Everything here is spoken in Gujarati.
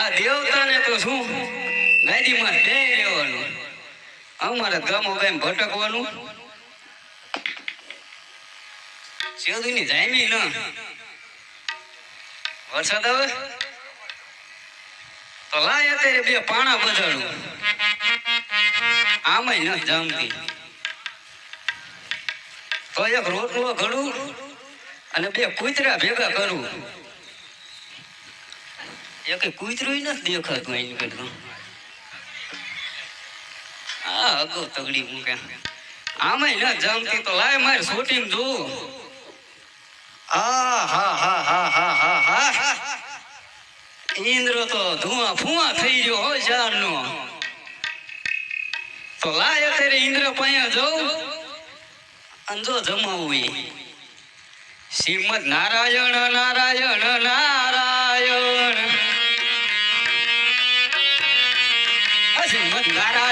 આ દેવતાને તો શું ગાડીમાં બે રહેવાનું, અમારે ગામો ગામ ભટકવાનું. શેવદુની જામી ન વરસાદ આવે તો લાય અત્યારે બે પાણા બજાડું, આમાંય ન જામતી તો એક રોટલો ઘડું અને બે કૂતરા ભેગા કરું. એક કૂતરું નથી દેખાતું એની કરતું. હા અગો તગડી મૂકે આમાંય ન જામતી તો લાય મારે શૂટિંગ જોવું. હા હા હા હા હા હા હા ઇન્દ્ર તો ધુઆ ફુઆ થઈ ગયો હો જારનો. તો લાય અત્યારે ઇન્દ્ર પાયા જવું અને જો જમાવું. શ્રીમદ નારાયણ નારાયણ નારાયણ શ્રીમદ નારાયણ